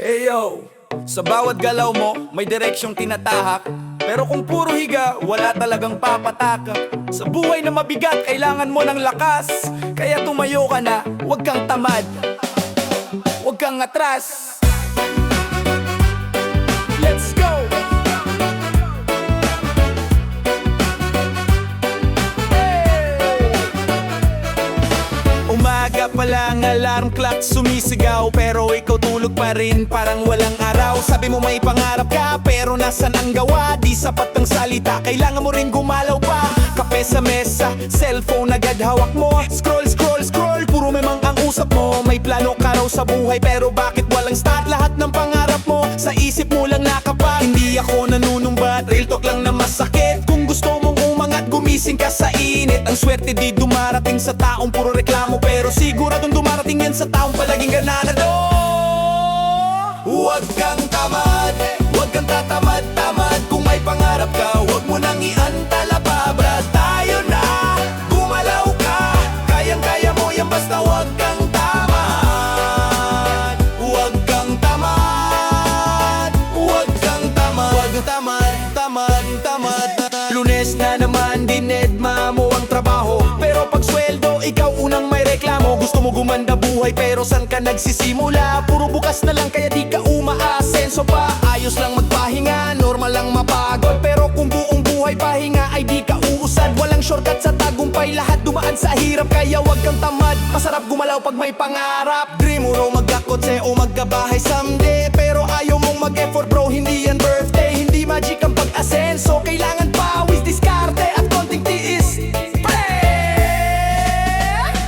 Yo, sa bawat galaw mo, may direksyong tinatahak. Pero kung puro higa, wala talagang papatak. Sa buhay na mabigat, kailangan mo ng lakas. Kaya tumayo ka na, huwag kang tamad, huwag kang atras. Let's go! Umaga pa lang, alarm clock sumisigaw. Pero ikaw tulog pa rin, parang walang araw. Sabi mo may pangarap ka, pero nasan ang gawa? Di sapat ang salita, kailangan mo rin gumalaw pa. Kape sa mesa, cellphone agad hawak mo. Scroll, scroll, scroll, puro memang ang usap mo. May plano ka raw sa buhay, pero bakit walang start? Lahat ng pangarap mo, sa isip mo lang nakapag. Hindi ako nanunumbat, real talk lang na masakit. Kung gusto mong umangat, gumising ka sa init. Ang swerte di dumarating sa taong puro reklamo, pero siguradong dumarating yan sa taong palaging ganado. Huwag kang tamad, huwag kang tatamad-tamad. Kung may pangarap ka, huwag mo nang iantala pa. Brad, tayo na, gumalaw ka. Kayang-kaya mo yan, basta huwag kang tamad. Huwag kang tamad, huwag kang tamad. Huwag kang tamad, tamad, tamad. Lunes na naman, dinedma mo ang trabaho. Pero pag sweldo, ikaw unang may reklamo. Gusto mo gumanda buhay, pero san ka nagsisimula? Puro bukas na lang, kaya di ka umaasenso pa. Ayos lang magpahinga, normal lang mapagod. Pero kung buong buhay pahinga, ay di ka uusad. Walang shortcut sa tagumpay, lahat dumaan sa hirap. Kaya wag kang tamad, masarap gumalaw pag may pangarap. Dream mo raw magkakotse o magkabahay someday, pero ayaw mong mag-effort bro, hindi yan birthday. Hindi magic ang pag-asenso, kailangan pawis, diskarte at konting tiis.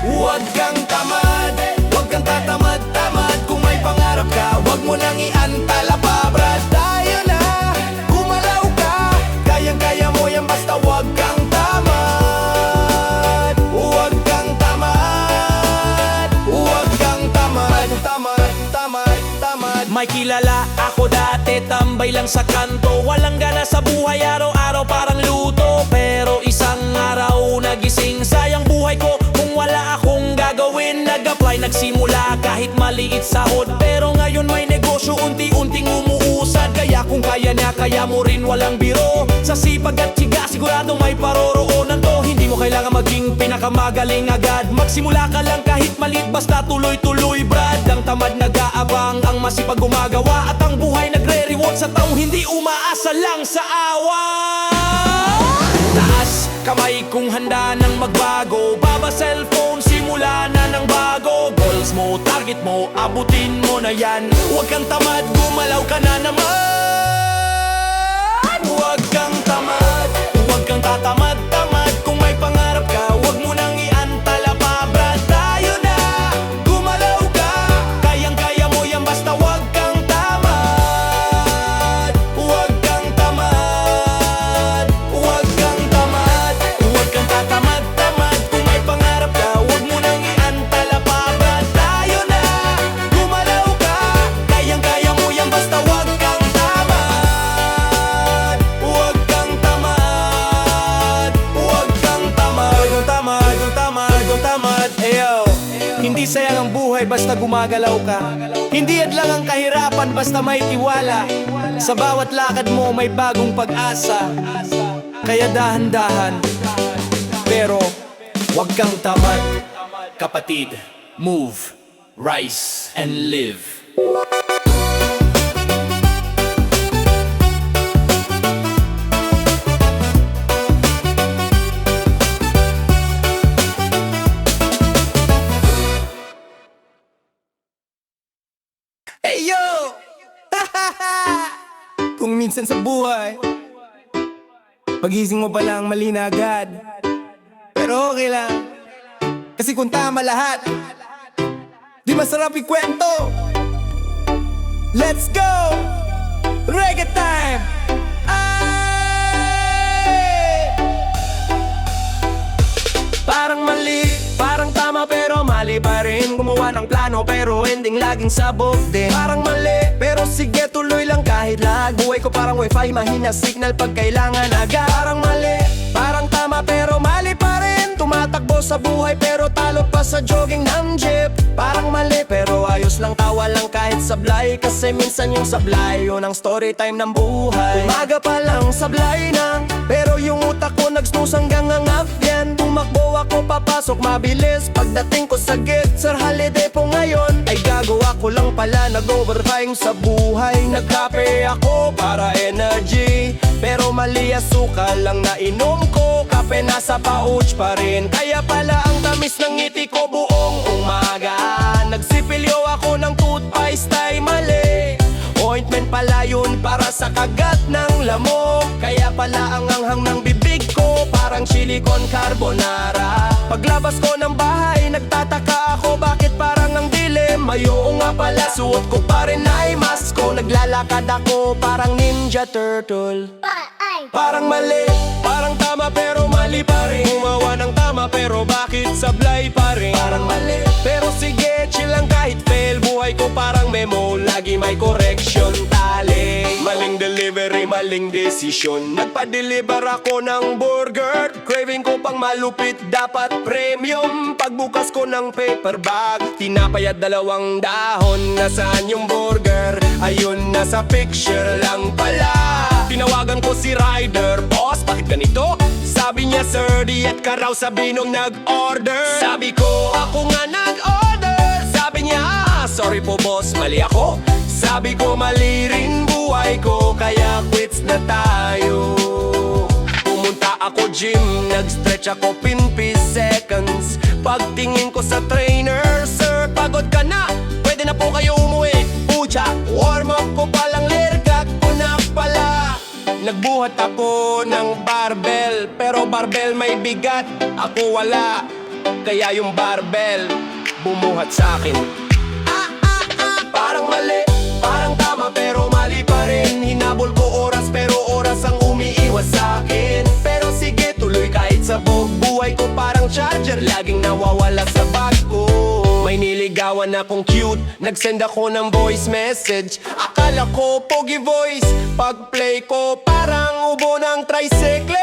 Huwag kang tamad, huwag kang tatamad-tamad. Kung may pangarap ka, huwag mo nang iantala pa. Brad, tayo na, gumalaw ka. Kayang-kaya mo yan, basta huwag kang tamad. Huwag kang tamad, huwag kang tamad. Tamad, tamad, tamad. May kilala ako dati, tambay lang sa kanto. Walang gana sa buhay, araw-araw parang luto. Pero isang araw nagising, sayang buhay ko kung wala akong gagawin. Nag-apply, nagsimula kahit maliit sahod. Pero ngayon may negosyo, unti-unting umuusad. Kaya kung kaya niya, kaya mo rin, walang biro. Sa sipag at tiyaga, sigurado may paroroonan to. Hindi mo kailangan maging pinakamagaling agad. Magsimula ka lang kahit maliit, basta tuloy-tuloy brad. Ang tamad nag-aabang, ang masipag gumagawa. At ang buhay nagre-reward sa taong hindi umaasa lang sa awa. Taas kamay kung handa nang magbago. Baba cellphone, simula na ng bago. Goals mo, target mo, abutin mo na yan. Huwag kang tamad, gumalaw ka na naman. Huwag kang tamad, huwag kang tatamad-tamad. Kung may pangarap ka, huwag mo nang iantala pa. Brad, tayo na, gumalaw ka. Kayang-kaya mo yan, basta huwag kang tamad. Huwag kang tamad, huwag kang tamad. Huwag kang tatamad-tamad. Kung may pangarap ka, huwag mo nang iantala pa. Brad, tayo na, gumalaw ka. Kayang-kaya mo yan, basta huwag kang tamad. Huwag kang tamad, huwag kang tamad. Huwag kang tamad, huwag tamad, huwag tamad. Eyo, hindi sayang ang buhay basta gumagalaw ka. Hindi lang ang kahirapan basta may tiwala. Sa bawat lakad mo may bagong pag-asa. Kaya dahan-dahan, pero huwag kang tamad. Kapatid, move, rise, and live. Hey yo! Kung minsan sa buhay, pagising mo pa lang mali na agad. Pero okay lang, kasi kung tama lahat, di masarap ikwento. Let's go! Reggae time! Ay! Parang mali, parang tama pero mali pa rin. Gumawa ng plano pero ending laging sabog din. Parang mali, pero sige tuloy lang kahit lag. Buhay ko parang wifi, mahina signal pag kailangan agad. Parang mali, parang tama pero mali pa rin. Tumatakbo sa buhay pero talo pa sa sa jogging ng jeep. Parang mali pero ayos lang, tawa lang kahit sablay. Kasi minsan yung sablay, yun ang story time ng buhay. Umaga pa lang sablay na, pero yung utak ko nag-snooze hanggang ang afyan. Tumakbo ako papasok mabilis, pagdating ko sa gate. Sir, holiday po ngayon. Ay gagawa ko lang pala, nag-overtime sa buhay. Nagkape ako para energy, pero mali asukal lang na inom ko. Kape nasa pouch pa rin, kaya pala ang tamis ng ngiti ko buong umaga. Nagsipilyo ako ng toothpaste ay mali, ointment pala yun para sa kagat ng lamok. Kaya pala ang anghang ng bibig ko, parang chili con carbonara. Paglabas ko ng bahay, nagtataka ako bakit parang ang dilim. Ayoko nga pala, suot ko pa rin ay mask ko. Naglalakad ako parang ninja turtle. Parang mali, parang tama pero mali pa rin. Gumawa ng tama pero bakit sablay pa rin? Parang mali, pero sige, chill lang kahit fail. Buhay ko parang memo, lagi may correction tali. Maling delivery, maling desisyon. Nagpa-deliver ako ng burger, craving ko pang malupit, dapat premium. Pagbukas ko ng paper bag, tinapay at 2 dahon. Nasaan yung burger? Ayun, nasa picture lang pala. Tinawagan ko si rider, boss, bakit ganito? Sabi niya, sir, diet ka raw, sabi nung nag-order. Sabi ko, ako nga nag-order. Sabi niya, sorry po boss, mali ako. Sabi ko, mali rin buhay ko, kaya quits na tayo. Pumunta ako gym, nag-stretch ako 20 seconds. Pagtingin ko sa trainer, sir, pagod ka na, pwede na po kayo umuwi. Pucha, warm up ko palang lirgak ko na pala. Nagbuhat ako ng barbell, pero barbell may bigat, ako wala. Kaya yung barbell bumuhat sa akin. Parang mali, parang tama pero mali pa rin. Hinabol ko oras pero oras ang umiiwas sa akin. Pero sige, tuloy kahit sabog. Buhay ko parang charger, laging nawawala sa bag ko. May niligawan akong cute, nagsend ako ng voice message. Akala ko pogi voice, pag-play ko parang ubo ng tricycle.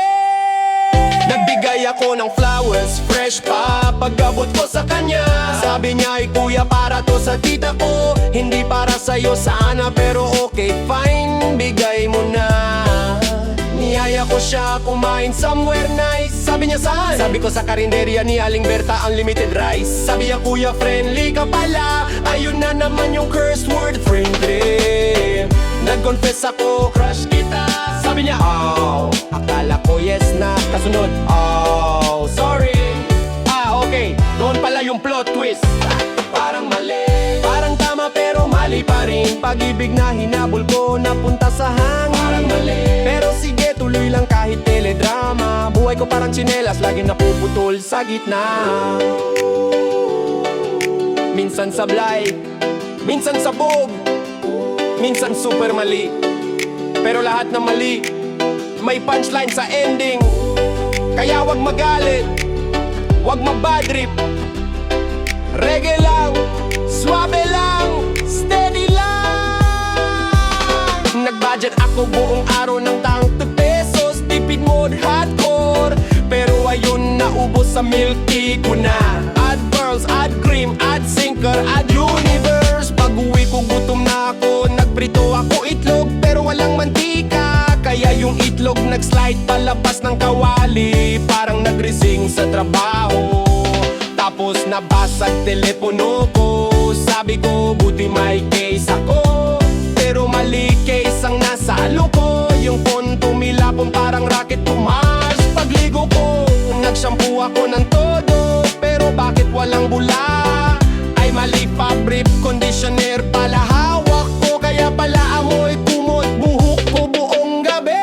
Nagbigay ako ng flowers, fresh pa, pag-abot ko sa kanya. Sabi niya, ay kuya, para to sa tita ko, hindi para sa'yo sana, pero okay, fine, bigay mo na. Niyaya ko siya kumain somewhere nice. Sabi niya saan? Sabi ko sa karinderya ni Aling Berta, unlimited rice. Sabi niya, kuya, friendly ka pala. Ayun na naman yung curse word, friendly. Nag-confess ako, crush kita. Sabi niya, oh, akala ko yes na. Kasunod, oh, sorry. Okay, doon pala yung plot twist. Parang mali, parang tama pero mali pa rin. Pag-ibig na hinabol ko, napunta sa hangin. Parang mali, pero sige, tuloy lang kahit teledrama. Buhay ko parang tsinelas, laging napuputol sa gitna. Minsan sablay, minsan sabog, minsan super mali. Pero lahat ng mali, may punchline sa ending. Kaya wag magalit, wag mabadrip. Reggae lang, suabe lang, steady lang. Nag-budget ako buong araw ng ₱10 pesos. Tipid mode hardcore, pero ayun, naubos sa milk tea ko na. Add pearls, add cream, add sinker, add universe. Pag-uwi ko gutom na ako, nagprito ako itlog pero walang mantika. Kaya yung itlog nag-slide palabas ng kawali, parang nag-resign sa trabaho. Tapos nabasag telepono ko. Sabi ko, buti may case ako, pero mali case ang nasalo ko. Yung phone tumilapon parang rocket to Mars. Pagligo ko, nagshampoo ako ng todo, pero bakit walang bula? Ay mali fabric conditioner pala hawak ko. Kaya pala amoy kumot buhok ko buong gabi.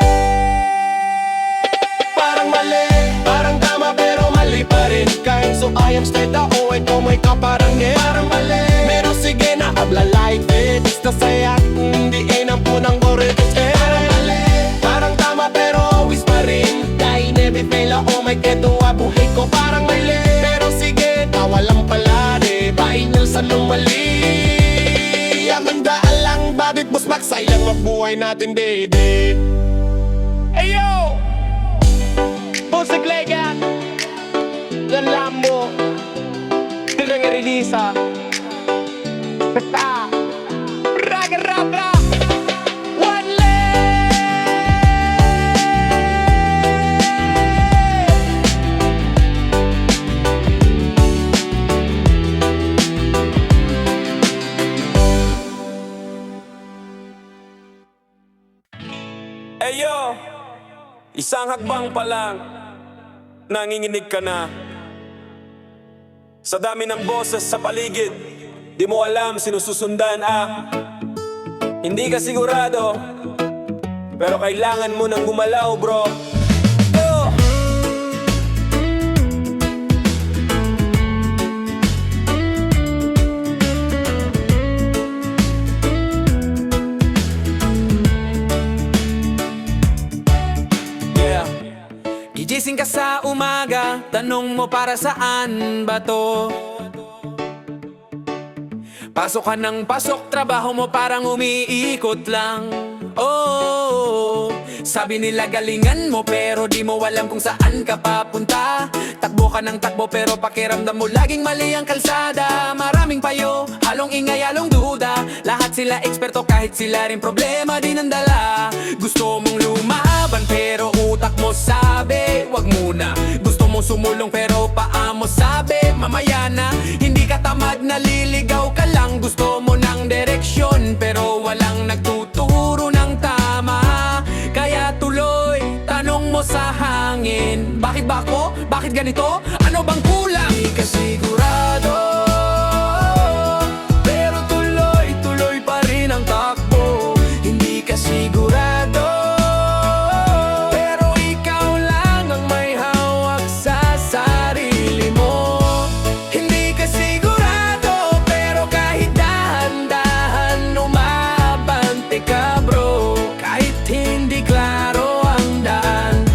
Parang mali, parang tama pero mali pa rin. Kahit so I am straight ako, ito may kaparangin. Parang mali, pero sige na habla like it. Basta saya, hindi inang po ng oras. Parang mali, parang tama pero always pa rin. Dahil never fail ako, may ketuwa buhay ko. Parang mali, pero sige, tawa lang pala de. Final sa lumali. Ang daan lang, bakit boss Max? Sayang mabuhay natin, dede. Ayo! Pusik legan, yan lang mo. Marilisa. Basta Raga Rabra One Eyo, isang hakbang pa lang, nanginginig ka na. Sa dami ng boses sa paligid, di mo alam sinususundan Hindi ka sigurado, pero kailangan mo nang gumalaw bro. Oh! Yeah. Gigising ka sa umaga, tanong mo para saan ba to? Pasok ka ng pasok, trabaho mo parang umiikot lang. Oh, sabi nila galingan mo pero di mo alam kung saan ka papunta. Takbo ka ng takbo pero pakiramdam mo laging mali ang kalsada. Maraming payo, halong ingay, halong duda. Lahat sila eksperto kahit sila rin problema din ang dala. Gusto mong lumaban pero utak mo sabi wag muna. Gusto mong sumulong pero paa mo sabi mamaya na. Hindi ka tamad, naliligaw ka lang. Gusto mo ng direksyon pero walang nagtuturo ng tama. Kaya tuloy, tanong mo sa hangin. Bakit ba ako? Bakit ganito? Ano bang kulang? Di ka sigurado, pero tuloy, tuloy pa rin ang takbo. Hindi ka sigurado, pero ikaw lang ang may hawak sa sarili mo. Hindi ka sigurado, pero kahit dahan-dahan umabante ka bro. Kahit hindi klaro ang daan,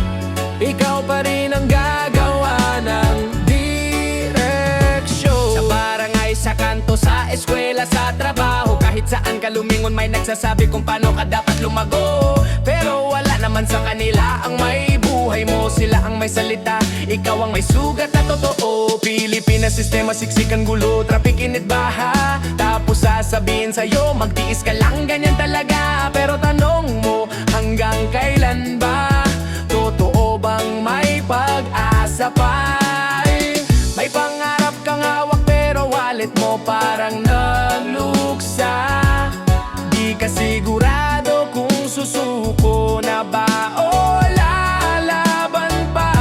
ikaw pa rin ang gagawa ng direksyon. Sa barangay, sa kanto, sa eskwela, sa trabaho, kahit saan ka lumingon may nagsasabi kung paano ka dapat lumago. Pero wala naman sa kanila ang may buhay mo. Sila ang may salita, ikaw ang may sugat na totoo. Pilipinas sistema, siksik ang gulo, traffic init baha. Tapos sasabihin sa'yo, magtiis ka lang, ganyan talaga. Pero tanong mo, hanggang kailan ba? Totoo bang may pag-asa pa? May pangarap kang hawak pero wallet mo parang nagluksa. Di ka sigurado kung susuko na ba o lalaban pa.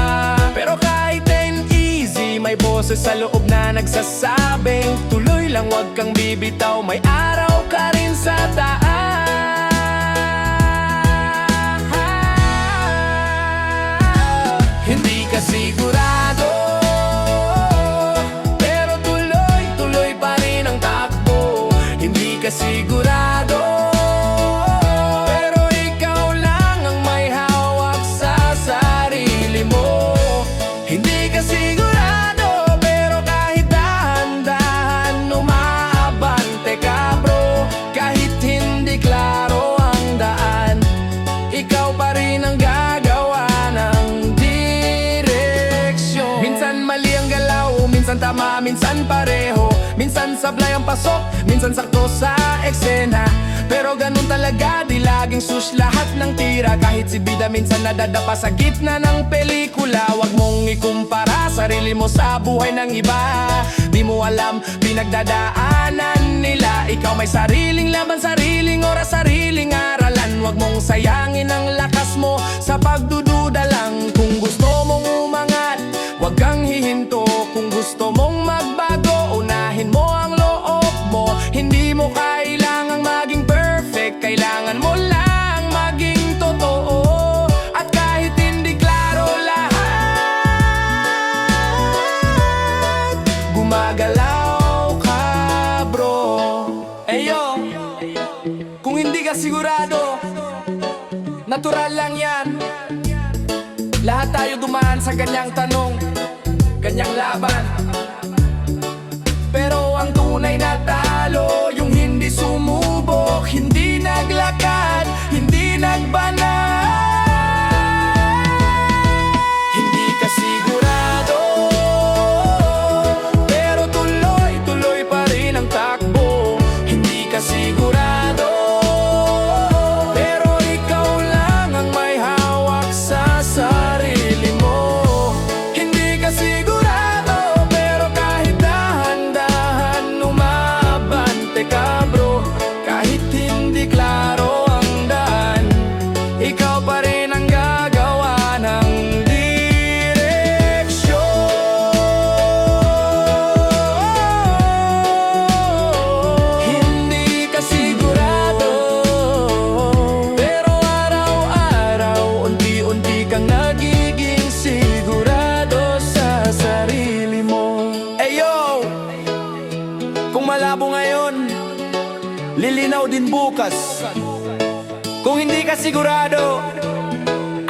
Pero kahit ain't easy, may boses sa loob na nagsasabing tuloy lang, wag kang bibitaw, may araw ka rin sa taas. Hindi ka sigurado, pero tuloy, tuloy pa rin ang takbo. Hindi ka sigurado, pero ikaw lang ang may hawak sa sarili mo. Hindi ka sigurado, pero kahit dahan-dahan umaabante ka bro. Kahit hindi klaro ang daan, ikaw pa rin ang gagawa ng direksyon. Minsan mali ang galaw, minsan tama, minsan pareho. Minsan sablay ang pasok, minsan sakto sa eksena. Pero ganun talaga, di laging sus lahat ng tira. Kahit si bida minsan nadadapa sa gitna ng pelikula. Wag mong ikumpara sarili mo sa buhay ng iba. Di mo alam pinagdadaanan nila. Ikaw may sariling laban, sariling oras, sariling aralan. Wag mong sayangin ang lakas mo sa pagdududa lang. Kung gusto mong umangat, wag kang hihinto. Kung gusto mong magbago, unahin mo ang loob mo. Hindi mo kailangang maging perfect, kailangan mo lang maging totoo. At kahit hindi klaro lahat, gumagalaw ka bro. Eyo, kung hindi ka sigurado, natural lang yan. Lahat tayo dumaan sa ganyang tanong, ganyang laban. Pero ang tunay na talo, yung hindi sumubok, hindi naglakad, hindi nagbanat. Hindi ka sigurado, pero tuloy, tuloy Kung hindi ka sigurado,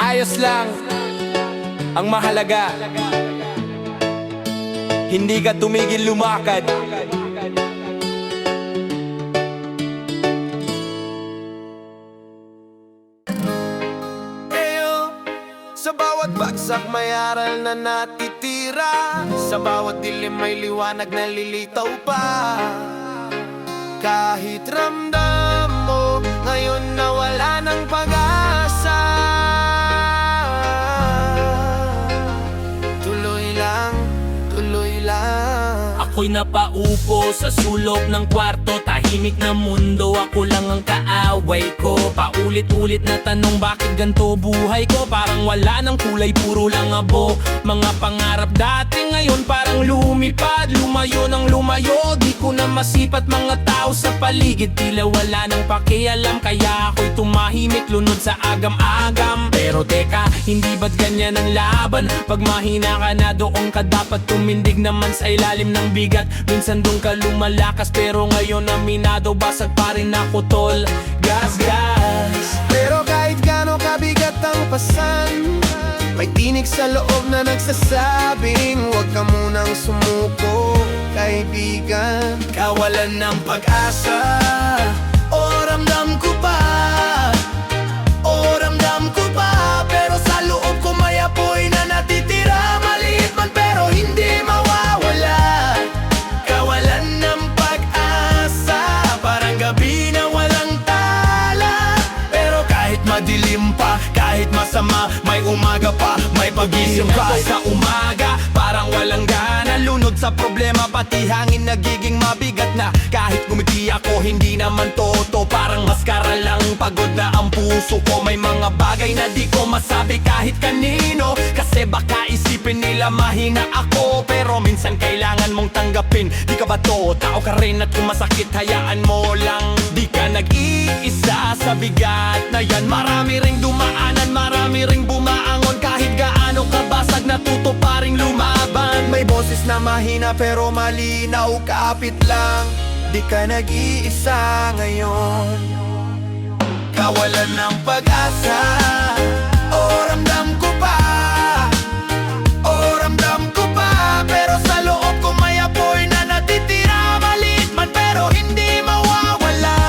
ayos lang. Ang mahalaga, hindi ka tumigil lumakad. Sa bawat bagsak may aral na natitira, sa bawat dilim may liwanag na lilitaw pa. Kahit ramdam mo ngayon na wala ng pag-asa, tuloy lang, tuloy lang. Ako'y napaupo sa sulok ng kwarto, tahimik na mundo, ako lang ang kaaway ko. Paulit-ulit na tanong, bakit ganito buhay ko? Parang wala ng kulay, puro lang abo. Mga pangarap dati ngayon parang lumipad, lumayo ng lumayo. Di ko na masipat mga tao sa paligid, tila wala nang pakialam. Kaya ako'y tumahimik, lunod sa agam-agam. Pero teka, hindi ba't ganyan ang laban? Pag mahina ka na, doon ka dapat tumindig naman sa ilalim ng bigat. Minsan doon ka lumalakas, pero ngayon aminado, basag pa rin ako tol. Gas, gas. Pero kahit gaano kabigat ang pasan, may tinig sa loob na nagsasabing huwag ka munang sumuko, kaibigan. Kawalan ng pag-asa, O ramdam ko pa, o ramdam ko pa, pero sa loob ko may apoy na natitira. Maliit man pero hindi mawawala. Kawalan ng pag-asa, parang gabi na walang tala. Pero kahit madilim pa, kahit masama, may umaga pa, may pag-isip pa. sa umaga, parang walang gana. Lunod sa problema, pati hangin nagiging mabigat na. Kahit gumiti ako, hindi naman toto. Parang maskara lang, pagod na ang puso ko. May mga bagay na di ko masabi kahit kanino, kasi baka isipin nila mahina ako. Pero minsan kailangan mong tanggapin, di ka ba to? Tao ka rin at kung masakit, hayaan mo lang. Di ka nag-iisa sa bigat na yan. Marami ring dumaanan, marami ring bumaangon. Kahit gaano kabasag, natuto pa ring lumaban. May boses na mahina pero malinaw, kapit lang. Di ka nag-iisa ngayon. Kawalan ng pag-asa, o ramdam ko pa, o ramdam ko pa, pero sa loob ko may apoy na natitira. Maliit man pero hindi mawawala.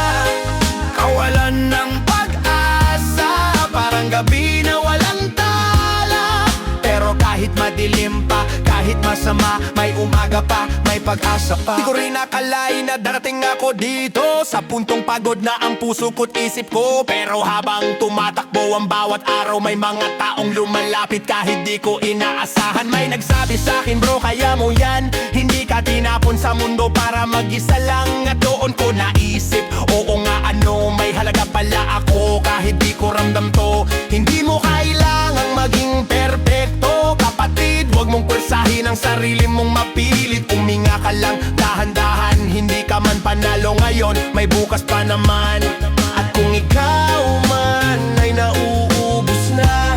Kawalan ng pag-asa, parang gabi na walang tala. Pero kahit madilim pa, kahit masama, may umaga pa, may pag-asa pa. Di ko rin akalain na darating ako dito, sa puntong pagod na ang puso ko't isip ko. Pero habang tumatakbo ang bawat araw, may mga taong lumalapit kahit di ko inaasahan. May nagsabi sa'kin, bro, kaya mo yan. Hindi ka tinapon sa mundo para mag-isa lang. At doon ko naisip, oo nga, ano, may halaga pala ako. Kahit di ko ramdam to, hindi mo kailangang maging perpekto. Kapatid, huwag mong pwersahin ang sarili mong mapilit. Uminga ka lang, dahan-dahan, hindi ka man panalo ngayon, may bukas pa naman. At kung ikaw man ay nauubos na,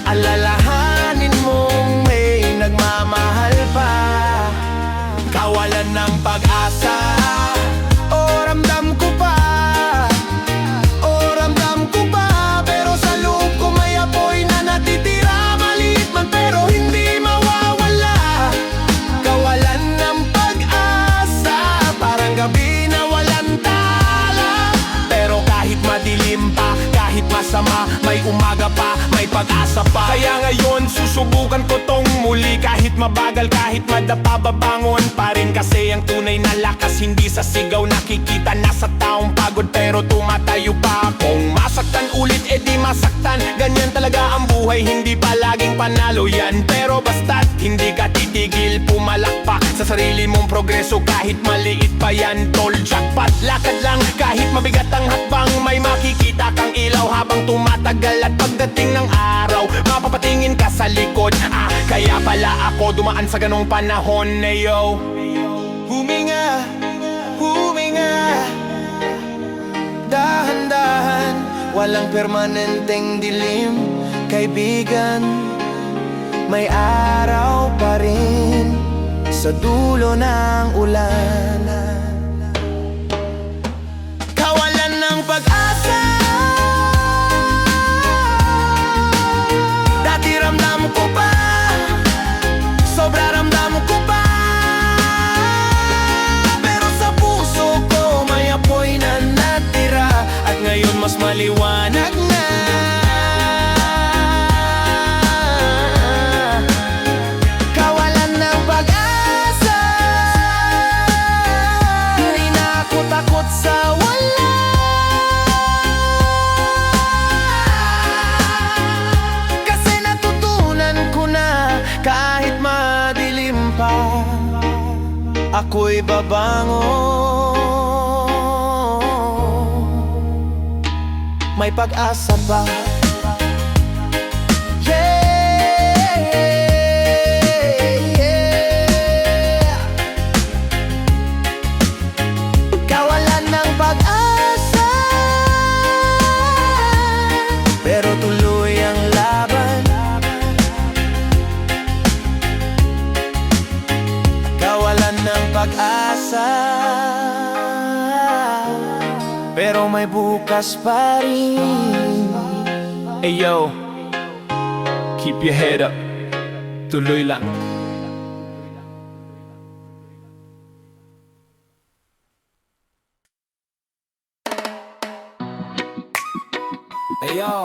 alalahanin mong may nagmamahal pa. Kawalan ng pag-asa, o ramdam ko pa, o ramdam ko pa, pero sa loob ko may apoy na natitira. Maliit man pero hindi mawawala. Kawalan ng pag-asa, parang gabi na walang tala. Pero kahit madilim pa, kahit masama, may umaga pa, may pag-asa pa. Kaya ngayon susubukan ko tong muli. Kahit mabagal, kahit madapa, babangon pa rin. Kasi ang tunay na lakas hindi sa sigaw nakikita. Nasa taong pagod pero tumatayo pa. Kung masaktan ulit, edi masaktan. Ganyan talaga ang buhay, hindi palaging panalo yan. Pero basta't hindi ka titigil, pumalakpak sa sarili mong progreso. Kahit maliit pa yan, tol, jackpot. Lakad lang kahit mabigat ang hakbang, may makikita kang ilaw habang tumatagal. At pagdating ng araw, mapapatingin ka sa likod. Kaya pala ako dumaan sa ganong panahon na yo. Huminga, huminga, dahan-dahan, walang permanenteng dilim, kaibigan. May araw pa rin sa dulo ng ulan. Kawalan ng pag-asa, ako'y babangon. May pag-asa pa. Kawalan ng pag-asa, pero tuloy ang laban. Kawalan ng pag-asa, pero may bukas pa rin. Hey yo, keep your head up. Tuloy lang. Hey yo,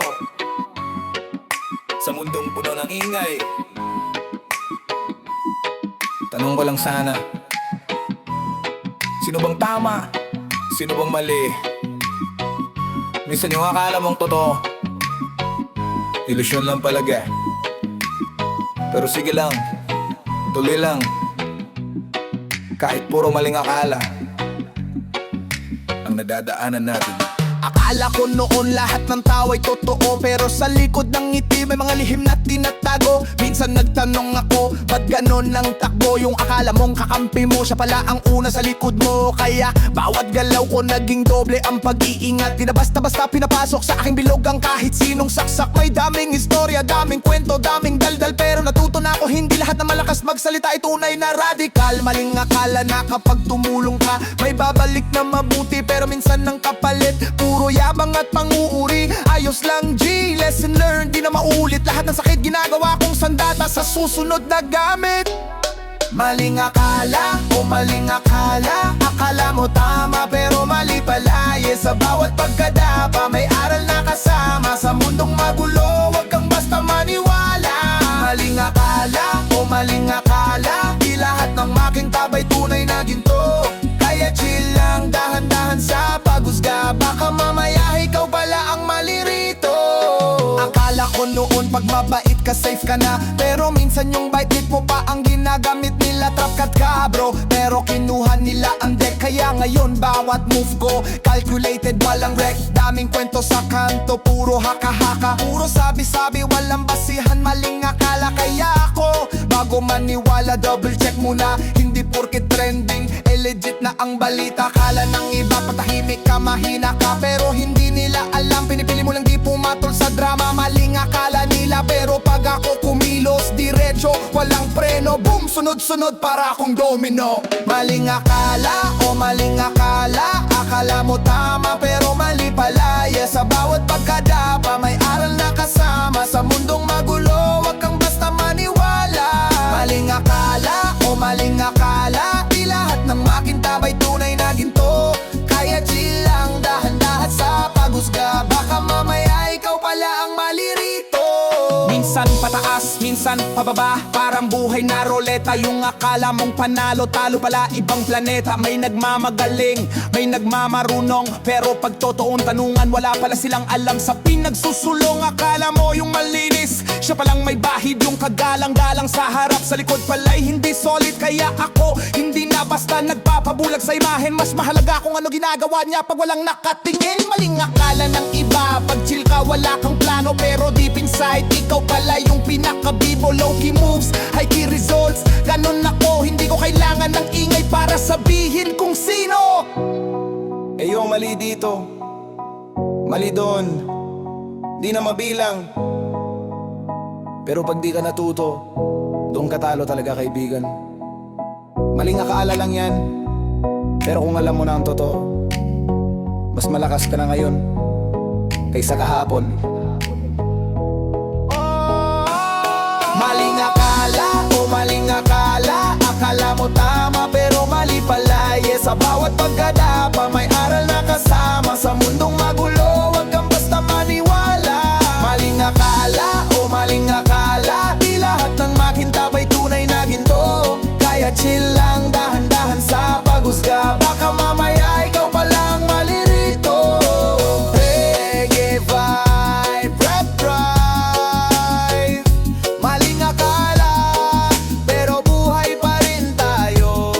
sa mundong puno ng ingay, tanong ko lang sana, sino bang tama? Sino bang mali? Minsan yung akala mong totoo, ilusyon lang palaga. Pero sige lang, tuloy lang. Kahit puro maling akala ang nadadaanan natin. Akala ko noon lahat ng tao ay totoo, pero sa likod ng ngiti may mga lihim na tinatago. Minsan nagtanong ako, ba't ganon ang takbo? Yung akala mong kakampi mo, siya pala ang una sa likod mo. Kaya bawat galaw ko naging doble ang pag-iingat. Di na basta-basta pinapasok sa aking bilog ang kahit sinong saksak. May daming istorya, daming kwento, daming daldal, pero natuto na ako hindi lahat na malakas magsalita ay tunay na radikal. Maling akala na kapag tumulong ka may babalik na mabuti, pero minsan ng kapalit puro yabang at panguuri. Ayos lang G, lesson learned, di na maulit. Lahat ng sakit ginagawa kong sandata sa susunod na gamit. Maling akala o maling akala, akala mo tama pero mali pala. Sa bawat pagkadapa may aral na kasama. Sa mundong magulo, wag kang basta maniwala. Maling akala o maling akala, di lahat ng makintabay tunay na ginto. Kaya chill lang, dahan-dahan sa paghusga, baka mamaya ikaw pala ang mali rito. Akala ko noon pag mabait ka safe ka na, pero minsan yung bite mo pa ang ginagamit nila. Trap cut ka bro, pero kinuha nila ang deck. Kaya ngayon bawat move ko calculated, walang wreck. Daming kwento sa kanto, puro haka-haka, puro sabi-sabi, walang basihan, maling akala. Kaya ako, bago maniwala, double check muna. Hindi porket trending, legit na ang balita. Kala ng iba patahimik ka, mahina ka, pero hindi nila alam. Pinipili mo lang di pumatol sa drama. Maling akala nila, pero pag ako kumilos diretso, walang preno, boom, sunod-sunod para akong domino. Maling akala o maling akala, akala mo tama pero mali pala. Sa bawat pagkadapa may aral na kasama. Sa mundong magulo, wag kang basta maniwala. Maling akala o maling akala, di lahat ng makintabay tunay na ginto. Kaya chill lang, dahan-dahan sa paghusga, baka mamaya ikaw pala ang mali rito. Minsan pataas, minsan pababa, parang buhay na roleta. Yung akala mong panalo, talo pala ibang planeta. May nagmamagaling, may nagmamarunong, pero pag totoong tanungan, wala pala silang alam sa pinagsusulong. Akala mo yung malinis, siya palang may bahid. Yung kagalang-galang sa harap, sa likod pala'y hindi solid. Kaya ako, hindi na basta nagpapabulag sa imahen. Mas mahalaga kung ano ginagawa niya pag walang nakatingin. Maling akala ng iba, pag chill ka wala kang plano, pero deep inside, ikaw pala yung pinaka-bibo. Low-key moves, high-key results, ganon ako. Hindi ko kailangan ng ingay para sabihin kung sino. Yung mali dito, mali doon, di na mabilang. Pero pag di ka natuto, doon ka talo talaga kaibigan. Maling akala lang yan, pero kung alam mo na ang totoo, mas malakas ka na ngayon kaysa kahapon. Maling akala o maling akala, akala mo tama pero mali pala. Sa bawat pagkadapa may aral na kasama. Sa mundong magulo, wag kang basta maniwala. Maling akala o maling akala, di lahat ng makintabay tunay na ginto. Kaya chill lang, dahan-dahan sa paghusga, baka mamaya ikaw pala ang mali rito. Reggae vibe, rap drive. Maling akala, pero buhay pa rin tayo.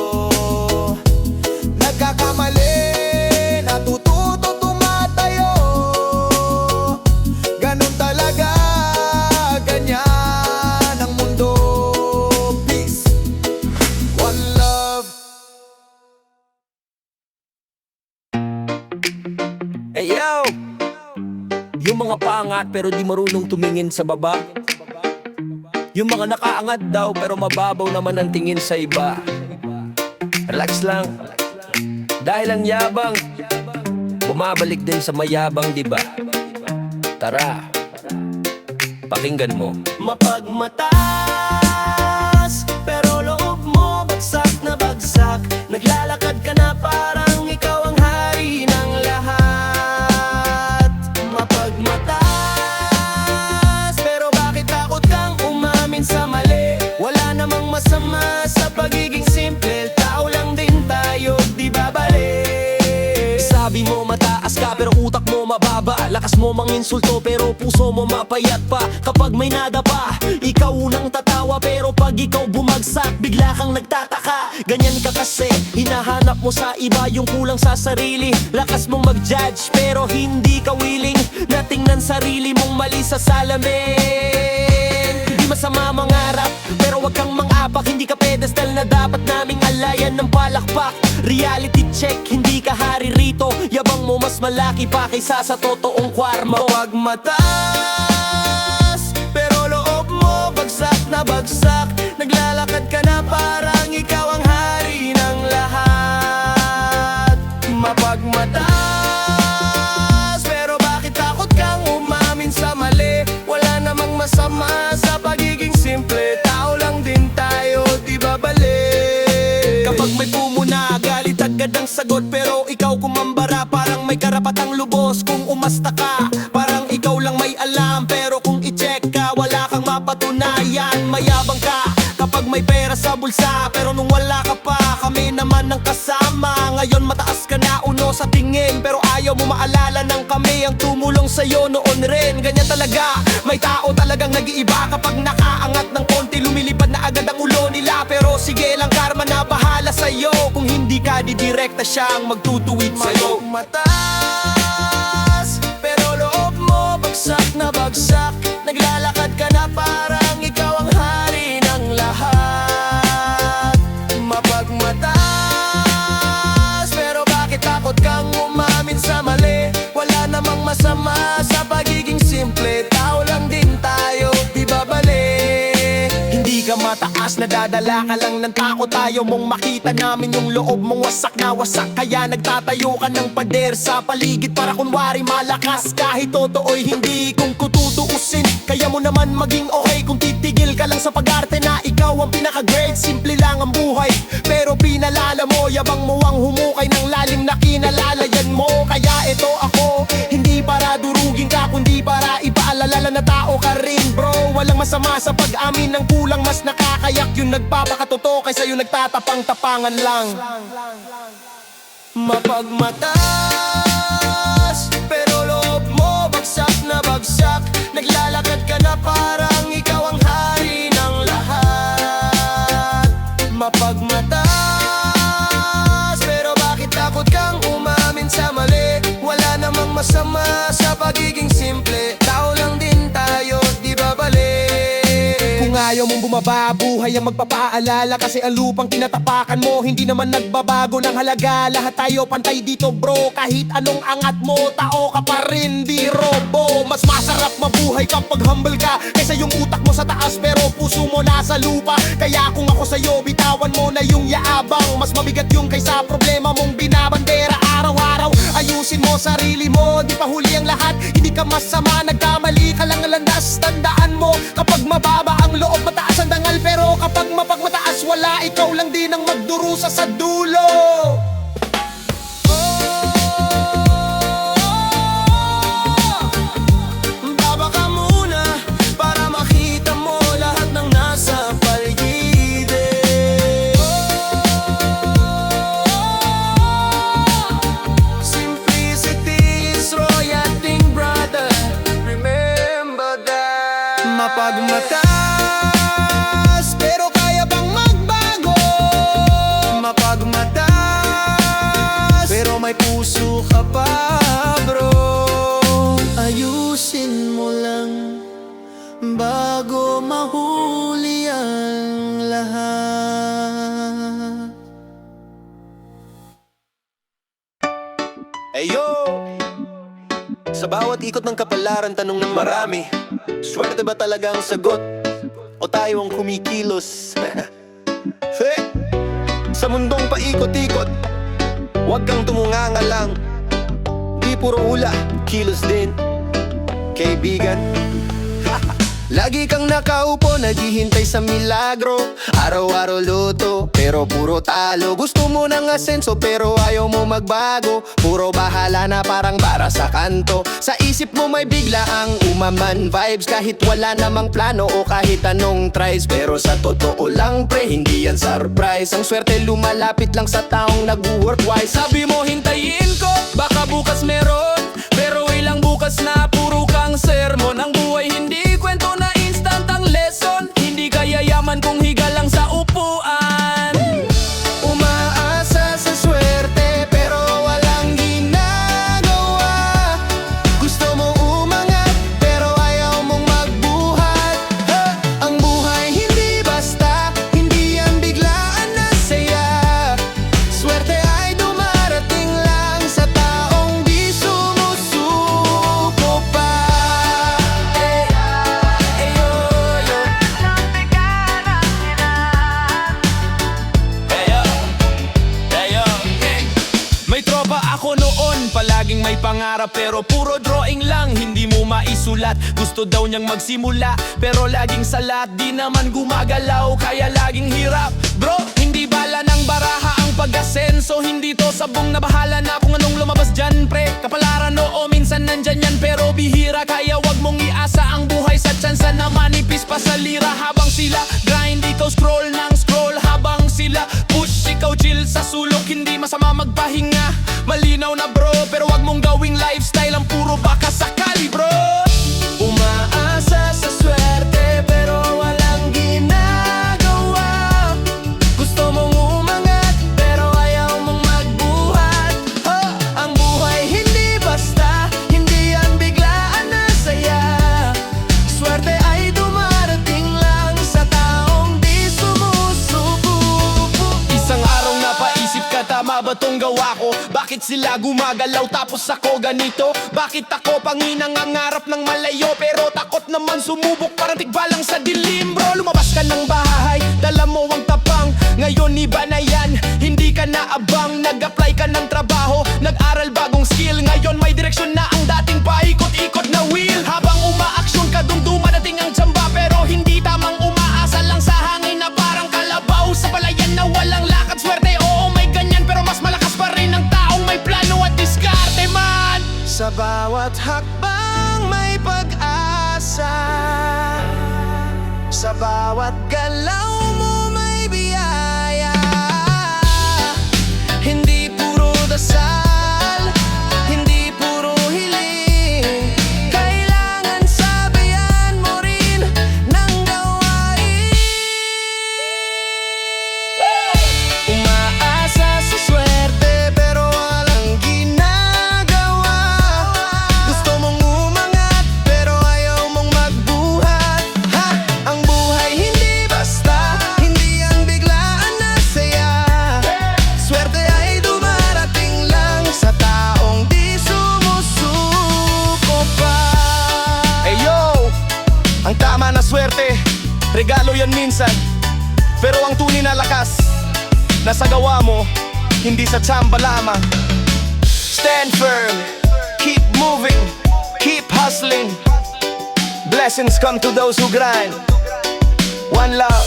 Hey yo! Yung mga paangat pero di marunong tumingin sa baba. Yung mga nakaangat daw pero mababaw naman ang tingin sa iba. Relax lang. Dahil ang yabang bumabalik din sa mayabang, di ba? Tara, pakinggan mo. Mapagmatas, pero loob mo bagsak na bagsak. Naglalakad ka na parang ikaw ang hari ng lahat. Mapagmatas, pero bakit takot kang umamin sa mali? Wala namang masama sa pagiging simple. Tao lang din tayo, di ba bali? Sabi mo mataas ka pero utak mo mababa. Lakas mo manginsulto pero puso mo mapayat pa. Kapag may nada pa, ikaw unang tatawa. Pero pag ikaw bumagsak, bigla kang nagtataka. Ganyan ka kasi, hinahanap mo sa iba yung kulang sa sarili. Lakas mong mag-judge pero hindi ka willing na tingnan sarili mong mali sa salamin. Hindi masama mangarap pero wag kang mang-apak. Hindi ka pedestal na dapat naming alayan ng palakpak. Reality check, hindi ka hari rito. Yabang mo mas malaki pa kaysa sa totoong kwarma. Mapagmatas, pero loob mo bagsak na bagsak. Naglalakad ka na parang ikaw ang hari ng lahat. Mapagmatas, pero bakit takot kang umamin sa mali? Wala namang masama sa pagiging simple. Tao lang din tayo, di ba bali? Kapag may pumuna, galit agad ang sagot. Pero ikaw kumambara, parang may karapatang lubos. Kung umasta ka, parang ikaw lang may alam. Pero kung i-check ka, wala kang mapatunayan. Mayabang ka kapag may pera sa bulsa, pero nung wala ka pa, kami naman ang kasama. Ngayon mataas ka na uno sa tingin, pero ayaw mo maalala ng kami ang tumulong sa'yo noon rin. Ganyan talaga, may tao talagang nag-iiba. Kapag nakaangat ng konti, lumilipad na agad ang ulo nila. Pero sige lang, karma na bahala sa'yo. Kung hindi ka didirekta, siyang magtutuwid sa'yo. Mataas, pero loob mo bagsak na bagsak. Naglalakad ka na parang ikaw ang hari ng lahat. Mapagmatas, pero bakit takot kang umamin sa mali? Wala namang masama sa pagiging simple. Tao lang din tayo, di ba bali? Hindi ka mataas, nadadala ka lang ng takot. Tayo mong makita namin yung loob mong wasak na wasak. Kaya nagtatayo ka ng pader sa paligid para kunwari malakas. Kahit totoo'y hindi kung kututuusin. Kaya mo naman maging okay kung titigil ka lang sa pag-arte na ikaw ang pinaka-great. Simple lang ang buhay, pero pinalala mo. Yabang mo ang humukay ng lalim na kinalalayan mo. Kaya ito ako, hindi para durugin ka, kundi para ipaalala na tao ka rin, bro. Walang masama sa pag-amin ng kulang, mas nakakayak yung nagpapakatotoo kaysa yung nagtatapang-tapangan lang. Mapagmatas, pero loob mo bagsak na bagsak. Naglalakad ka na parang ikaw ang hari ng lahat. Mapagmatas, pero bakit takot kang umamin sa mali? Wala namang masama sa pagiging simple. Tao lang din tayo, di ba bali? Kung ayaw mong bumaba, buhay ang magpapaalala. Kasi ang lupang tinatapakan mo, hindi naman nagbabago ng halaga. Lahat tayo pantay dito bro, kahit anong angat mo, tao ka pa rin, di robo. Mas masarap mabuhay kapag humble ka, kaysa yung utak mo sa taas pero puso mo nasa lupa. Kaya kung ako sa'yo, bitawan mo na yung yaabang. Mas mabigat yung kaysa problema mong binabandera araw-araw. Ayusin mo sarili mo, di pa huli ang lahat. Hindi ka masama, nagkamali ka lang landas. Tandaan mo, kapag mababa ang loob, mataas ang dangal. Pero kapag mapagmataas, wala, ikaw lang din ang magdurusa sa dulo. Baba ka muna para makita mo lahat ng nasa paligid. Simplicity is royalty, brother. Remember that. Mapagmatas, pero kaya bang magbago? Mapagmatas, pero may puso ka pa, bro. Ayusin mo lang bago mahuli ang lahat. Hey yo, Sa bawat ikot ng kapalaran, tanong ng marami, swerte ba talaga ang sagot? O tayo ang kumikilos? Sa mundong paikot-ikot, huwag kang tumunganga lang. Di puro hula, kilos din, kaibigan. Lagi kang nakaupo, naghihintay sa milagro. Araw-araw luto, pero puro talo. Gusto mo ng asenso, pero ayaw mo magbago. Puro bahala na parang bara sa kanto. Sa isip mo may bigla ang umaman vibes, kahit wala namang plano o kahit anong tries. Pero sa totoo lang pre, hindi yan surprise. Ang swerte lumalapit lang sa taong nag-work wise. Sabi mo hintayin ko, baka bukas meron, pero ilang bukas na puro kang sermon. Ang buhay hindi kwento na instant ang lesson, hindi kaya yaman kung higa lang sa upuan. Umaasa sa swerte pero walang ginagawa. Gusto mong umangat pero ayaw mong magbuhat. Ang buhay hindi basta, hindi yan biglaan na saya. Swerte ay dumarating lang sa taong di sumusuko pa. May tropa ako noon, palaging may pangarap, pero puro drawing lang, hindi mo maisulat. Gusto daw niyang magsimula, pero laging salat. Di naman gumagalaw, kaya laging hirap. Bro, hindi bala ng baraha ang pag-asenso. Hindi to sabong na bahala na kung anong lumabas dyan pre. Kapalaran oo, minsan nandyan yan, pero bihira. Kaya wag mong iasa ang buhay sa tsansa na manipis pa sa lira. Habang sila grind, ikaw scroll ng scroll. Habang sila push, ikaw chill sa sulok. Hindi masama magpahinga, malinaw na bro, pero wag mong gawing lifestyle ang puro baka sakali bro. Umaasa sa swerte pero walang ginagawa. Gusto mong umangat pero ayaw mong magbuhat. Ang buhay hindi basta, hindi yan biglaan na saya. Swerte ay dumarating lang sa taong di sumusuko. Isang araw napaisip ka, tama ba tong gawa ko? Bakit sila gumagalaw tapos ako ganito? Bakit ako panginang nangangarap ng malayo, pero takot naman sumubok parang tigbalang sa dilim bro? Lumabas ka ng bahay, dala mo ang tapang. Ngayon iba na yan, hindi ka na abang. Nag-apply ka ng trabaho, nag-aral bagong skill. Ngayon may direksyon na ang dating paikot-ikot na wheel. Habang umaaksyon ka dun dumadating ang tsamba, pero hindi tamang umaasa lang sa hangin na parang kalabaw sa palayan na walang lakad. Swerte oo may ganyan, pero mas malakas pa rin ang taong may plano at diskarte man. Sa bawat hakbang may pag-asa, sa bawat galaw mo may biyaya. Hindi puro dasal, hindi puro hiling. Kailangan sabayan mo rin ng gawain. Umaasa sa swerte pero walang ginagawa. Gusto mong umangat pero ayaw mong magbuhat. Ang buhay hindi basta, hindi yan biglaan na saya. Swerte ay dumarating lang sa taong di sumusuko pa. Hey yo, ang tama na swerte, regalo yan minsan. Pero ang tunay na lakas, nasa gawa mo, hindi sa tsamba lamang. Stand firm, keep moving, keep hustling. Blessings come to those who grind. One love.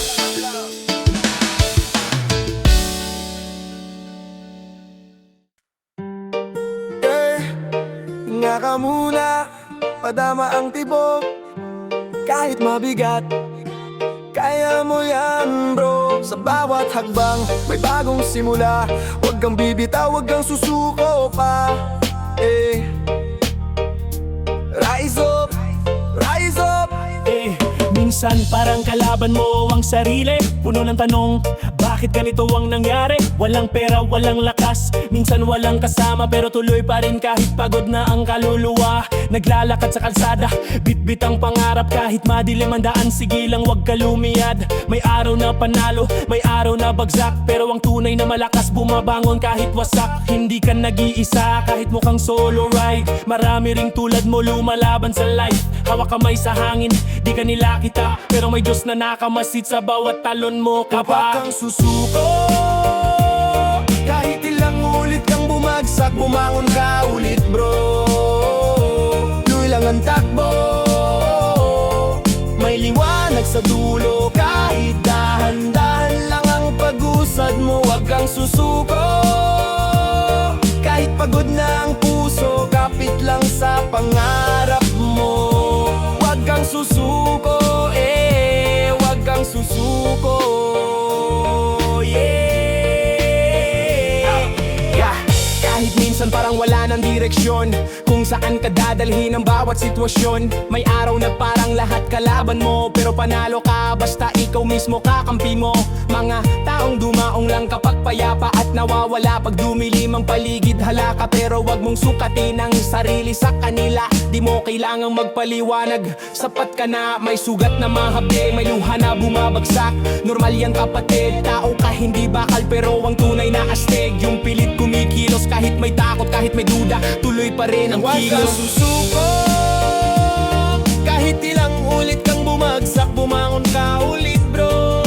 Nga ka muna, padama ang tibok. Kahit mabigat, kaya mo yan bro. Sa bawat hakbang, may bagong simula. Huwag kang bibitaw, huwag kang susuko pa. Rise up, rise up. Minsan parang kalaban mo ang sarili. Puno ng tanong, bakit ganito ang nangyari? Walang pera, walang lakas, lumalakas. Minsan walang kasama pero tuloy pa rin kahit pagod na ang kaluluwa. Naglalakad sa kalsada, bit-bit ang pangarap. Kahit madilim ang daan, sige lang wag ka lumiyad. May araw na panalo, may araw na bagsak, pero ang tunay na malakas bumabangon kahit wasak. Hindi ka nag-iisa kahit mukhang solo ride. Marami ring tulad mo lumalaban sa life. Hawak kamay sa hangin, di ka nila kita, pero may Diyos na nakamasid sa bawat talon mo. Kapag kang susuko, kahit ilang ulit kang bumagsak, bumangon ka ulit bro. Tuloy lang ang takbo, may liwanag sa dulo. Kahit dahan-dahan lang ang pag-usad mo, wag kang susuko. Kahit pagod na ang puso, kapit lang sa pangarap mo. Wag kang susuko, wag kang susuko, Kahit minsan parang wala ng direksyon kung saan ka dadalhin ang bawat sitwasyon. May araw na parang lahat kalaban mo, pero panalo ka basta ikaw mismo kakampi mo. Mga taong dumaong lang kapag payapa at nawawala pag dumilim ang paligid. Halaka pero wag mong sukatin ang sarili sa kanila. Di mo kailangang magpaliwanag, sapat ka na. May sugat na mahabli, may luha na bumabagsak. Normal yan kapatid, tao ka hindi bakal, pero ang tunay na astig yung pilit kumikilos. Kahit may takot, kahit may duda, tuloy pa rin ang kilos. Huwag kang susuko, kahit ilang ulit kang bumagsak, bumangon ka ulit bro.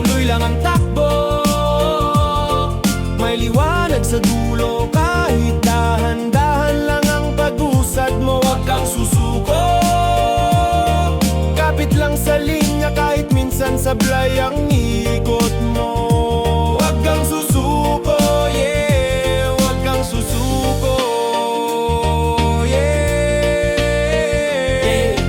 Tuloy lang ang takbo, may liwanag sa dulo. Kahit dahan-dahan lang ang pag-usad mo, huwag kang susuko. Kapit lang sa linya kahit minsan sablay ang ikot mo. Huwag kang susuko, huwag kang susuko,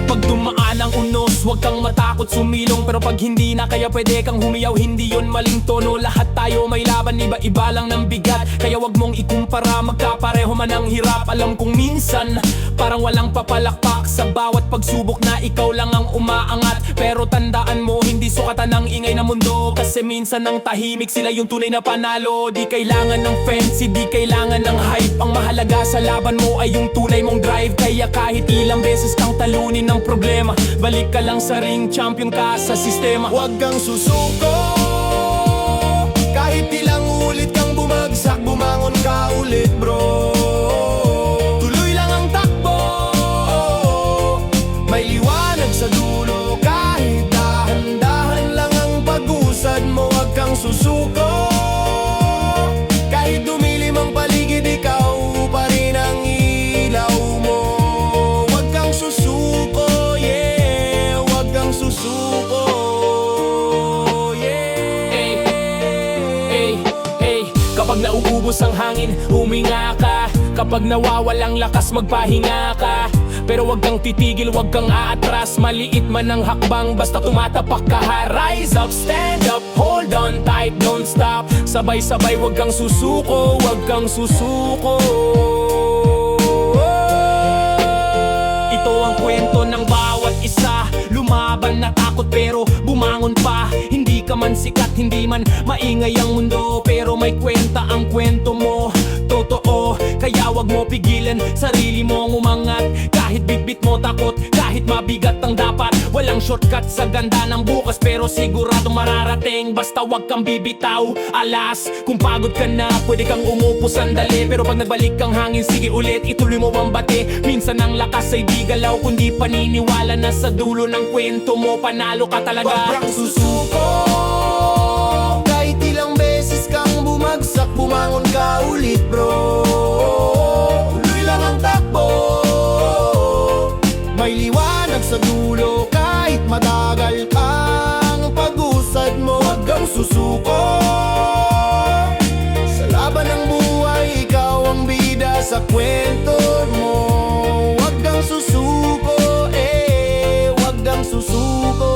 Pag dumaan ang unos, huwag kang matakot sumilong. Pero pag hindi na kaya pwede kang humiyaw, hindi yon maling tono. Lahat tayo may laban, iba-iba lang ng bigat. Kaya wag mong ikumpara, magkapareho man ang hirap. Alam kong minsan, parang walang papalakpak sa bawat pagsubok na ikaw lang ang umaangat. Pero tandaan mo, hindi sukatan ng ingay na mundo, kasi minsan ang tahimik sila yung tunay na panalo. Di kailangan ng fancy, di kailangan ng hype. Ang mahalaga sa laban mo ay yung tunay mong drive. Kaya kahit ilang beses kang talunin ng problema, balik ka lang sa ring, champion ka sa sistema. Huwag kang susuko, kahit ilang ulit kang bumagsak, bumangon ka ulit bro. Tuloy lang ang takbo, may liwanag sa dulo. Kahit dahan-dahan lang ang pag-usad mo, huwag kang susuko. Kahit dumilim ang paligid, ikaw pa rin ang ilaw mo. Huwag kang susuko, huwag kang susuko, Kapag nauubos ang hangin, huminga ka. Kapag nawawalang lakas, magpahinga ka. Pero wag kang titigil, wag kang aatras. Maliit man ang hakbang, basta tumatapak ka ha. Rise up, stand up, hold on tight, don't stop. Sabay-sabay, wag kang susuko, wag kang susuko. Ito ang kwento ng bawat isa. Lumaban na takot pero bumangon pa. Hindi ka man sikat, hindi man maingay ang mundo, pero may kwenta ang kwento mo. Totoo, kaya wag mo pigilan sarili mong umangat. Kahit bitbit mo takot, kahit mabigat ang dapat. Walang shortcut sa ganda ng bukas, pero sigurado mararating. Basta wag kang bibitaw, alas. Kung pagod ka na, pwede kang umupo sandali, pero pag nagbalik kang hangin, sige ulit, ituloy mo ang bate. Minsan ang lakas ay di galaw, kundi paniniwala na sa dulo ng kwento mo, panalo ka talaga. Wag kang susuko, kahit ilang beses kang bumagsak, bumangon ka ulit bro. Tuloy lang ang takbo, may liwanag sa dulo. Kahit matagal pang pag-usad mo, wag kang susuko. Sa laban ng buhay, ikaw ang bida sa kwento mo. Wag kang susuko, wag kang susuko,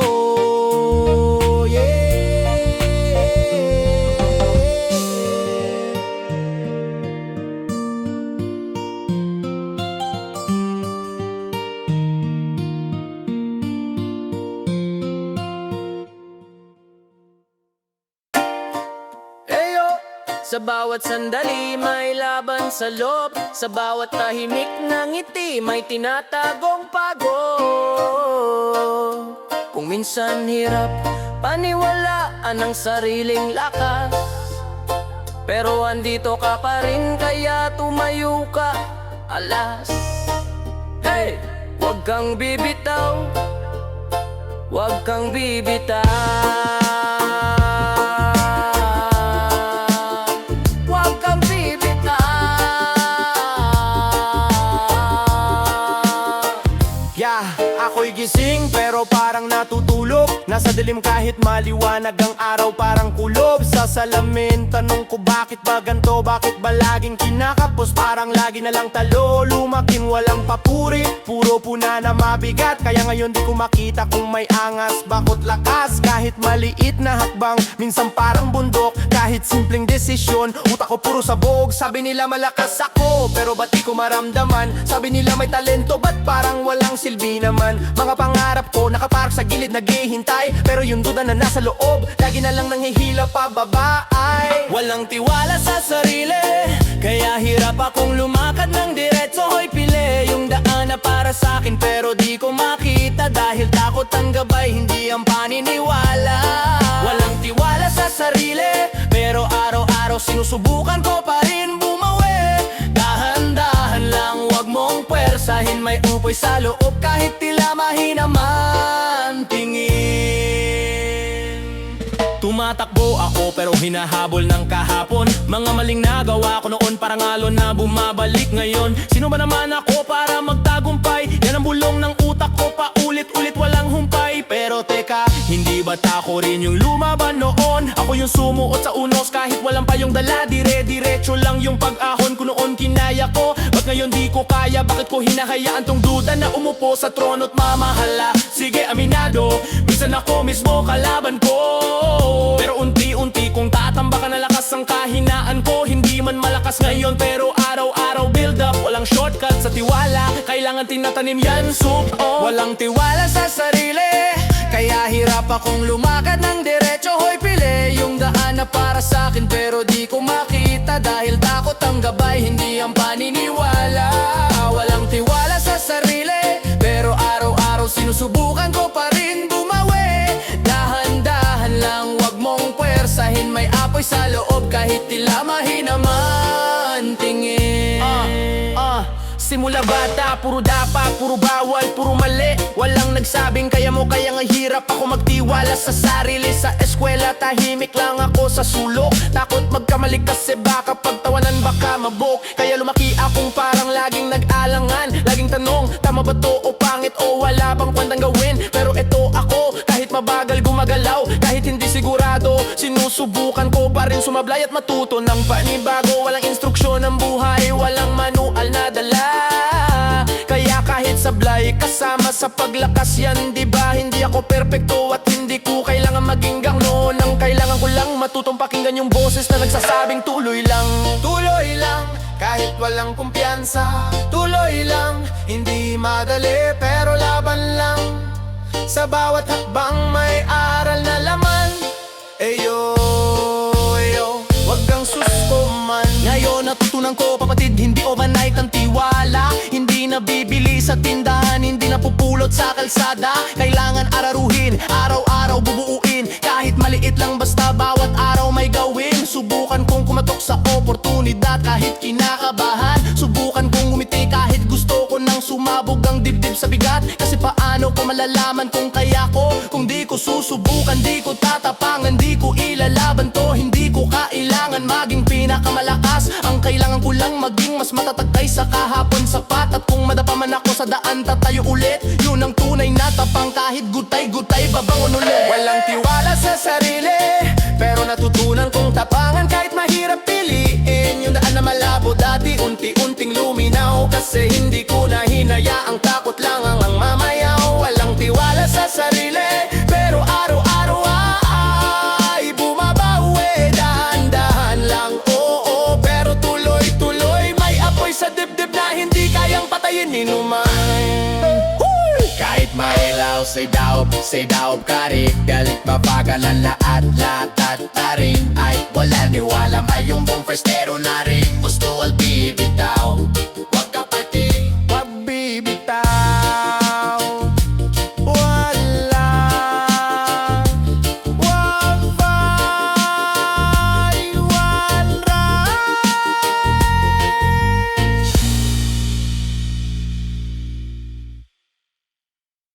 Sa bawat sandali may laban sa loob. Sa bawat tahimik na ngiti may tinatagong pagod. Kung minsan hirap paniwalaan ang sariling lakas, pero andito ka pa rin kaya tumayo ka alas. Hey! Huwag kang bibitaw, huwag kang bibitaw, huwag kang bibitaw. Yeah, ako'y gising pero parang natutulog. Nasa dilim kahit maliwanag ang araw parang kulob sa salamin. Tanong ko bakit ba ganto, bakit ba laging kinakapos? Parang lagi na lang talo, lumaking walang papuri. Puro puna na mabigat, kaya ngayon di ko makita kung may angas, bakot lakas. Kahit maliit na hakbang, minsan parang bundok. Kahit simpleng desisyon, utak ko puro sabog. Sabi nila malakas ako, pero ba't di ko maramdaman? Sabi nila may talento, ba't parang walang silbi naman? Mga pangarap ko nakapark sa gilid naghihintay, pero yung duda na nasa loob lagi na lang nanghihila pababa. Ay walang tiwala sa sarili, kaya hirap akong lumakad ng diretso. Hoy pili yung daan na para sa akin, pero di ko makita dahil takot ang gabay, hindi ang paniniwala. Walang tiwala sa sarili, pero araw-araw sinusubukan ko pa rin bumawi. Dahan-dahan lang, wag mong pwersahin, may upoy sa loob kahit tila mahina man tingin. Tumatakbo ako pero hinahabol ng kahapon. Mga maling nagawa ko noon, parang alon na bumabalik ngayon. Sino ba naman ako para magtagumpay? Yan ang bulong ng utak ko, paulit-ulit walang humpay. Pero teka, hindi ba't ako rin yung lumaban noon? Ako yung sumuot sa unos kahit walang payong dala. Dire-diretso lang yung pag-ahon ko noon, kinaya ko. Ba't ngayon di ko kaya? Bakit ko hinahayaan tong duda na umupo sa trono't mamahala? Sige aminado, minsan ako mismo kalaban ko, pero unti-unti kong tatambakan na lakas ang kahinaan ko. Hindi man malakas ngayon pero araw-araw build up. Walang shortcut sa tiwala, kailangan tinatanim yan soup on. Walang tiwala sa sarili, kaya hirap akong lumakad ng diretso. Hoy pili yung daan na para sa akin, pero di ko makita dahil takot ang gabay, hindi ang paniniwala. Walang tiwala sa sarili, pero araw-araw sinusubukan ko pa rin bumawi. Dahan-dahan lang, wag mong pwersahin, may apoy sa loob kahit tila mahina man tingin. Simula bata, puro dapat, puro bawal, puro mali. Walang nagsabing kaya mo, kaya nga hirap ako magtiwala sa sarili. Sa eskwela, tahimik lang ako sa sulok. Takot magkamali kasi baka pagtawanan baka mabok. Kaya lumaki akong parang laging nag-alangan. Laging tanong, tama ba to o pangit o wala bang kwentang gawin? Pero eto ako, kahit mabagal gumagalaw, kahit hindi sigurado, sinusubukan ko pa rin sumablay at matuto ng panibago. Walang instruksyon ng buhay, walang manual na dala. Kaya kahit sablay kasama sa paglakas yan, diba? Hindi ako perpekto at hindi ko kailangan maging gangno. Ang kailangan ko lang matutong pakinggan yung boses na nagsasabing tuloy lang. Tuloy lang, kahit walang kumpiyansa. Tuloy lang, hindi madali pero laban lang. Sa bawat hakbang may aral na laman. Eyo, eyo, wag kang susuman. Ngayon natutunan ko kapatid, hindi overnight ang tiwala. Hindi nabibili sa tindahan, hindi napupulot sa kalsada. Kailangan araruhin, araw-araw bubuuin. Kahit maliit lang basta bawat araw may gawin. Subukan kong kumatok sa oportunidad kahit kinakabahan. Subukan kong umiti kahit gusto ko nang sumabog ang dibdib sa bigat. Kasi paano ko malalaman kung kaya ko? Kung di ko susubukan, di ko tatapangan, di ko ilalaban to. Hindi ko kailangan maging pinakamalakas. Ang kailangan ko lang maging mas matatag kaysa kahapon. Sapat at kung madapa man ako sa daan, tatayo ulit. Yun ang tunay na tapang, kahit gutay-gutay babangon ulit. Walang tiwala sa sarili, pero natutunan kong tapangan kahit mahirap piliin. Yung daan na malabo dati, unti-unting luminaw. Kasi hindi ko na hinayaang takot lang ang mamayaw. Walang tiwala sa sarili, pero araw-araw ay bumabawi. Dahan-dahan lang, oo, pero tuloy-tuloy. May apoy sa dibdib na hindi kayang patayin ni numan. Kahit mailaw sa daw, say daob kari Galit mapagalan lahat at taring Ay wala niwala may yung buong firstero na rin Gusto albibitaw